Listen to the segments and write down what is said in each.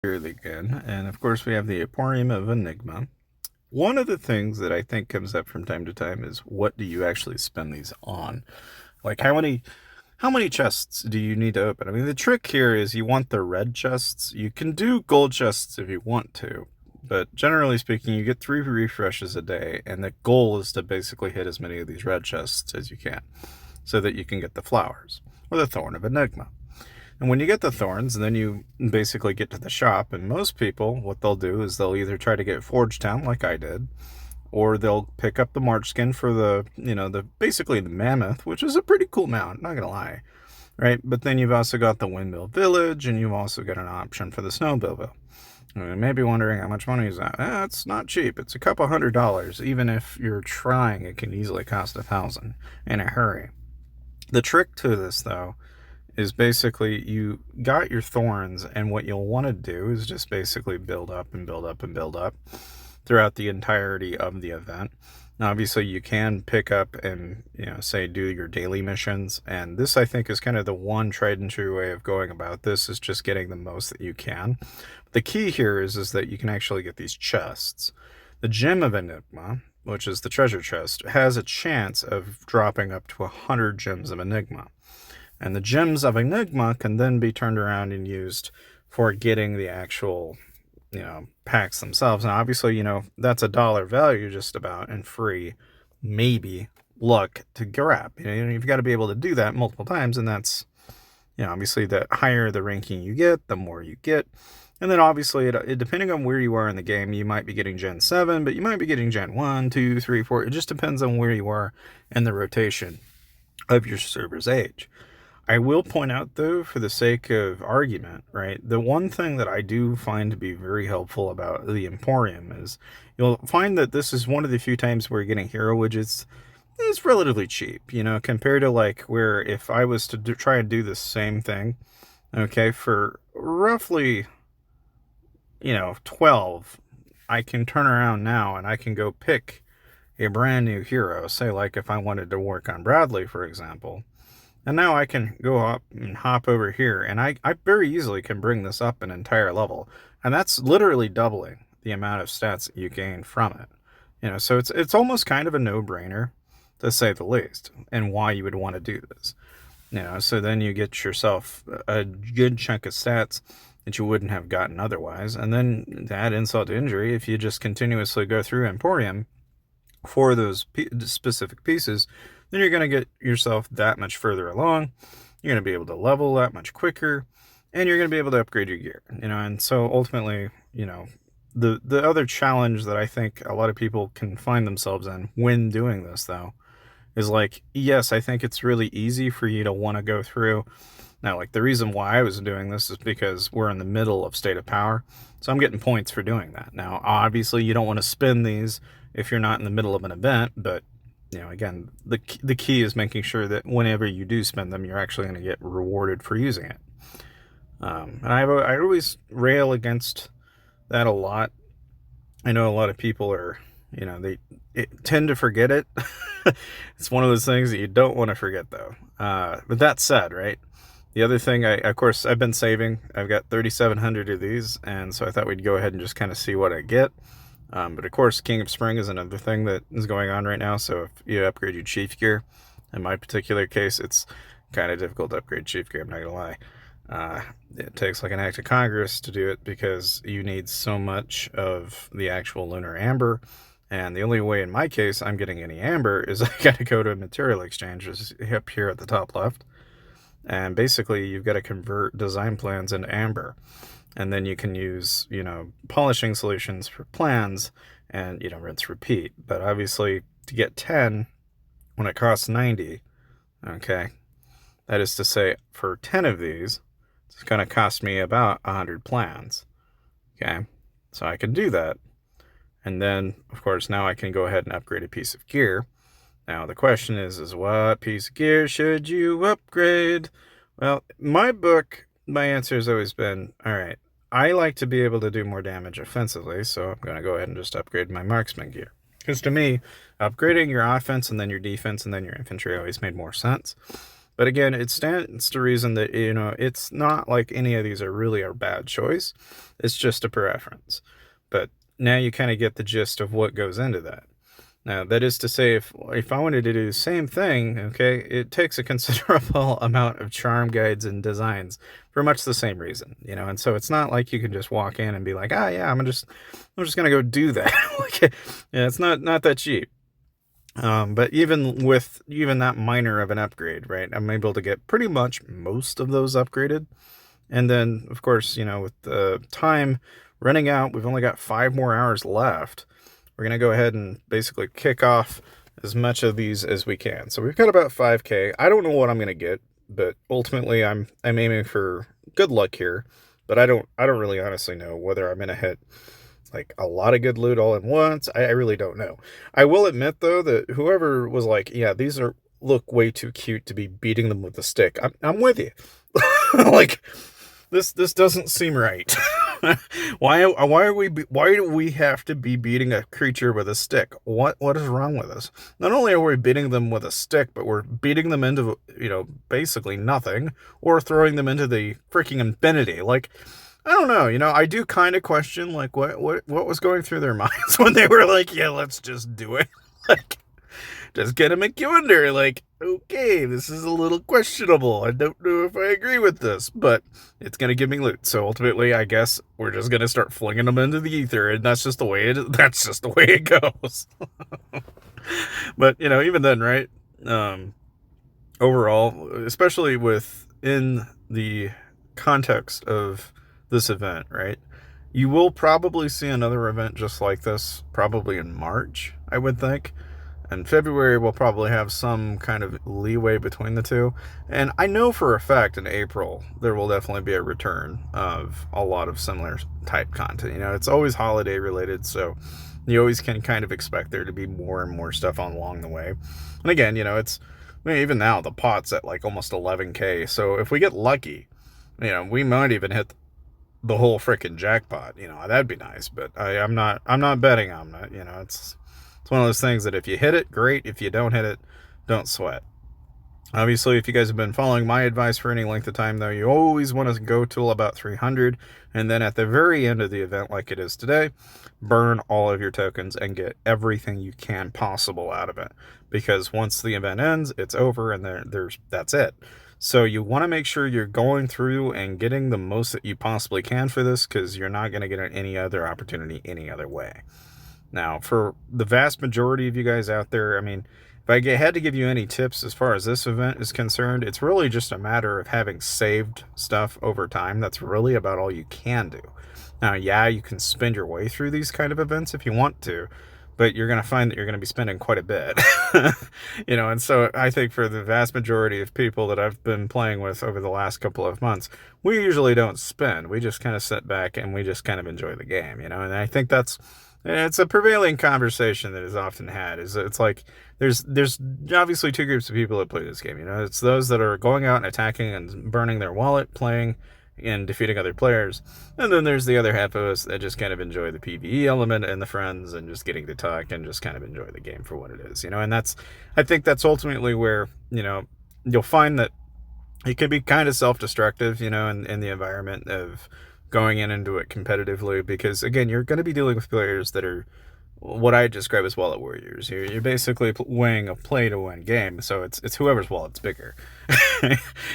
Really good. And of course, we have the Emporium of Enigma. One of the things that I think comes up from time to time is what do you actually spend these on? Like how many chests do you need to open? I mean, the trick here is you want the red chests. You can do gold chests if you want to, but generally speaking, you get 3 refreshes a day, and the goal is to basically hit as many of these red chests as you can so that you can get the flowers or the Thorn of Enigma. And when you get the thorns, then you basically get to the shop, and most people, what they'll do is they'll either try to get Forge Town like I did, or they'll pick up the March skin for the basically the Mammoth, which is a pretty cool mount, not gonna lie, right? But then you've also got the Windmill Village, and you've also got an option for the Snowmobile. You may be wondering how much money is that? It's not cheap. It's a couple $100. Even if you're trying, it can easily cost 1,000 in a hurry. The trick to this, though, is basically you got your thorns, and what you'll want to do is just basically build up and build up and build up throughout the entirety of the event. Now, obviously, you can pick up and, say do your daily missions, and this I think is kind of the one tried and true way of going about this is just getting the most that you can. The key here is that you can actually get these chests. The Gem of Enigma, which is the treasure chest, has a chance of dropping up to 100 gems of Enigma. And the gems of Enigma can then be turned around and used for getting the actual, packs themselves. Now, obviously, that's a dollar value just about and free, maybe luck to grab. You've got to be able to do that multiple times, and that's, obviously the higher the ranking you get, the more you get. And then obviously, depending on where you are in the game, you might be getting Gen 7, but you might be getting Gen 1, 2, 3, 4. It just depends on where you are in the rotation of your server's age. I will point out, though, for the sake of argument, right, the one thing that I do find to be very helpful about the Emporium is you'll find that this is one of the few times where you're getting hero widgets. It's relatively cheap, compared to like where if I was to try and do the same thing, okay, for roughly, 12, I can turn around now and I can go pick a brand new hero. Say, like if I wanted to work on Bradley, for example. And now I can go up and hop over here, and I very easily can bring this up an entire level. And that's literally doubling the amount of stats that you gain from it. So it's almost kind of a no-brainer, to say the least, and why you would want to do this. So then you get yourself a good chunk of stats that you wouldn't have gotten otherwise. And then to add insult to injury, if you just continuously go through Emporium for those specific pieces, then you're going to get yourself that much further along. You're going to be able to level that much quicker, and you're going to be able to upgrade your gear. And so ultimately, the other challenge that I think a lot of people can find themselves in when doing this, though, is like, yes, I think it's really easy for you to want to go through. Now, like, the reason why I was doing this is because we're in the middle of State of Power, so I'm getting points for doing that. Now, obviously, you don't want to spend these if you're not in the middle of an event, but again, the key is making sure that whenever you do spend them, you're actually going to get rewarded for using it. And I always rail against that a lot. I know a lot of people are, they tend to forget it. It's one of those things that you don't want to forget, though. But that said, right? The other thing, of course, I've been saving. I've got 3,700 of these, and so I thought we'd go ahead and just kind of see what I get. But of course, King of Spring is another thing that is going on right now. So if you upgrade your chief gear, in my particular case, it's kind of difficult to upgrade chief gear, I'm not going to lie. It takes like an act of Congress to do it because you need so much of the actual lunar amber. And the only way in my case I'm getting any amber is I got to go to a material exchange, which is up here at the top left. And basically, you've got to convert design plans into amber. And then you can use, polishing solutions for plans and, rinse, repeat. But obviously, to get 10 when it costs 90, okay, that is to say, for 10 of these, it's going to cost me about 100 plans, okay? So I can do that. And then, of course, now I can go ahead and upgrade a piece of gear. Now, the question is what piece of gear should you upgrade? Well, my answer has always been, all right, I like to be able to do more damage offensively, so I'm going to go ahead and just upgrade my marksman gear. Because to me, upgrading your offense and then your defense and then your infantry always made more sense. But again, it stands to reason that, it's not like any of these are really a bad choice. It's just a preference. But now you kind of get the gist of what goes into that. Now, that is to say, if I wanted to do the same thing, okay, it takes a considerable amount of charm guides and designs for much the same reason, and so it's not like you can just walk in and be like, ah, yeah, I'm just gonna go do that. Like, yeah, it's not that cheap. But even with even that minor of an upgrade, right, I'm able to get pretty much most of those upgraded. And then, of course, with the time running out, we've only got 5 more hours left. We're going to go ahead and basically kick off as much of these as we can. So we've got about 5K. I don't know what I'm going to get, but ultimately I'm aiming for good luck here. But I don't really honestly know whether I'm going to hit like a lot of good loot all at once. I really don't know. I will admit though that whoever was like, yeah, these look way too cute to be beating them with a stick. I'm with you. Like, this doesn't seem right. Why do we have to be beating a creature with a stick? What is wrong with us? Not only are we beating them with a stick, but we're beating them into, basically nothing, or throwing them into the freaking infinity. Like, I don't know, I do kind of question like what was going through their minds when they were like, yeah, let's just do it. Like, just get him make you wonder, like, okay, this is a little questionable. I don't know if I agree with this, but it's going to give me loot. So ultimately, I guess we're just going to start flinging them into the ether, and that's just the way it goes. But, even then, right? Overall, especially within the context of this event, right? You will probably see another event just like this, probably in March, I would think. And February will probably have some kind of leeway between the two. And I know for a fact in April, there will definitely be a return of a lot of similar type content. It's always holiday related, so you always can kind of expect there to be more and more stuff along the way. And again, even now, the pot's at like almost 11K. So if we get lucky, we might even hit the whole freaking jackpot. That'd be nice, but I'm not betting on that. It's one of those things that if you hit it, great. If you don't hit it, don't sweat. Obviously, if you guys have been following my advice for any length of time, though, you always want to go till about 300, and then at the very end of the event, like it is today, burn all of your tokens and get everything you can possible out of it. Because once the event ends, it's over, and that's it. So you want to make sure you're going through and getting the most that you possibly can for this, because you're not going to get any other opportunity any other way. Now, for the vast majority of you guys out there, I mean, if I had to give you any tips as far as this event is concerned, it's really just a matter of having saved stuff over time. That's really about all you can do. Now, yeah, you can spend your way through these kind of events if you want to, but you're going to find that you're going to be spending quite a bit. And so I think for the vast majority of people that I've been playing with over the last couple of months, we usually don't spend. We just kind of sit back and we just kind of enjoy the game, and I think it's a prevailing conversation that is often had. It's like there's obviously two groups of people that play this game. It's those that are going out and attacking and burning their wallet, playing and defeating other players, and then there's the other half of us that just kind of enjoy the PvE element and the friends and just getting to talk and just kind of enjoy the game for what it is. And I think that's ultimately where you'll find that it can be kind of self-destructive, in the environment of going into it competitively, because again, you're going to be dealing with players that are what I describe as wallet warriors. You're basically weighing a play to win game, so it's whoever's wallet's bigger.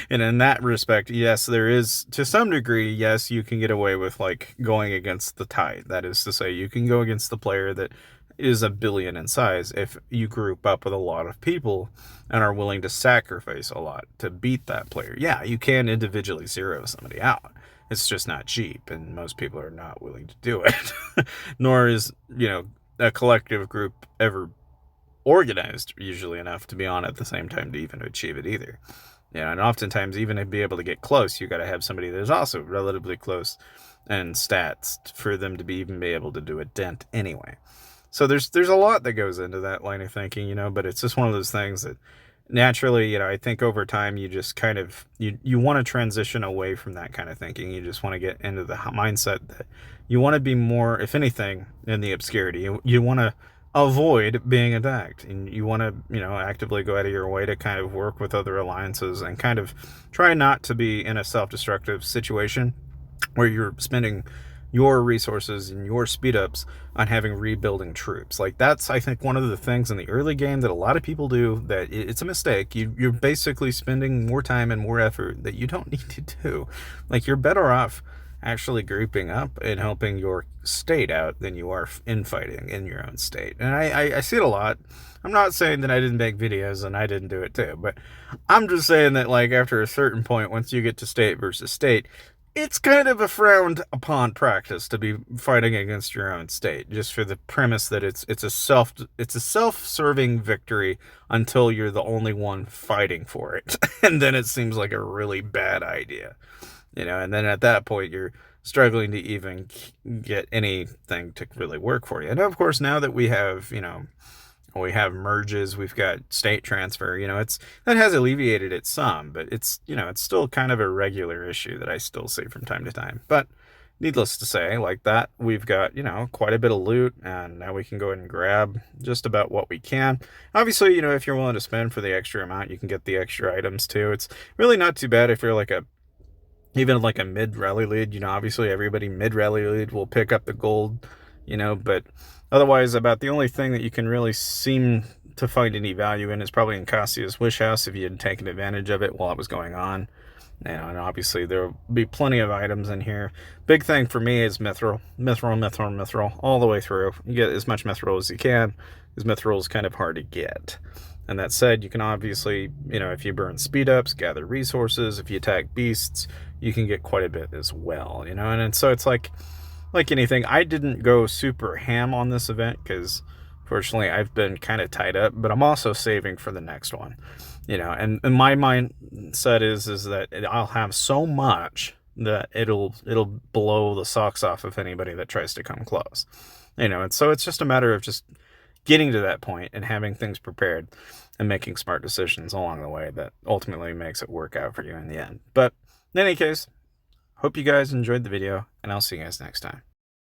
And in that respect, yes, there is to some degree, yes, you can get away with like going against the tide. That is to say, you can go against the player that is a billion in size if you group up with a lot of people and are willing to sacrifice a lot to beat that player. Yeah, you can individually zero somebody out. It's just not cheap, and most people are not willing to do it. Nor is, a collective group ever organized usually enough to be on at the same time to even achieve it either. And oftentimes, even to be able to get close, you got to have somebody that's also relatively close and stats for them to even be able to do a dent anyway. So there's a lot that goes into that line of thinking, but it's just one of those things that naturally, I think over time you just kind of, you want to transition away from that kind of thinking. You just want to get into the mindset that you want to be more, if anything, in the obscurity. You want to avoid being attacked, and you want to, actively go out of your way to kind of work with other alliances and kind of try not to be in a self-destructive situation where you're spending your resources and your speed ups on having rebuilding troops. Like, that's, I think, one of the things in the early game that a lot of people do that it's a mistake. You're basically spending more time and more effort that you don't need to do. Like, you're better off actually grouping up and helping your state out than you are infighting in your own state. And I see it a lot. I'm not saying that I didn't make videos and I didn't do it too, but I'm just saying that, like, after a certain point, once you get to state versus state, it's kind of a frowned upon practice to be fighting against your own state, just for the premise that it's a self-serving victory until you're the only one fighting for it. And then it seems like a really bad idea. And then at that point, you're struggling to even get anything to really work for you. And of course, now that we have, we have merges, we've got state transfer, that has alleviated it some, but it's still kind of a regular issue that I still see from time to time. But needless to say, like that, we've got, quite a bit of loot, and now we can go ahead and grab just about what we can. Obviously, if you're willing to spend for the extra amount, you can get the extra items too. It's really not too bad if you're even like a mid-rally lead. Obviously everybody mid-rally lead will pick up the gold, but otherwise, about the only thing that you can really seem to find any value in is probably in Cassia's Wish House, if you had taken advantage of it while it was going on. And obviously there will be plenty of items in here. Big thing for me is mithril, all the way through. You get as much mithril as you can, because mithril is kind of hard to get. And that said, you can obviously, if you burn speed ups, gather resources. If you attack beasts, you can get quite a bit as well, and so it's like anything, I didn't go super ham on this event because fortunately I've been kind of tied up, but I'm also saving for the next one, and my mindset is that I'll have so much that it'll blow the socks off of anybody that tries to come close, and so it's just a matter of just getting to that point and having things prepared and making smart decisions along the way that ultimately makes it work out for you in the end. But in any case, hope you guys enjoyed the video, and I'll see you guys next time.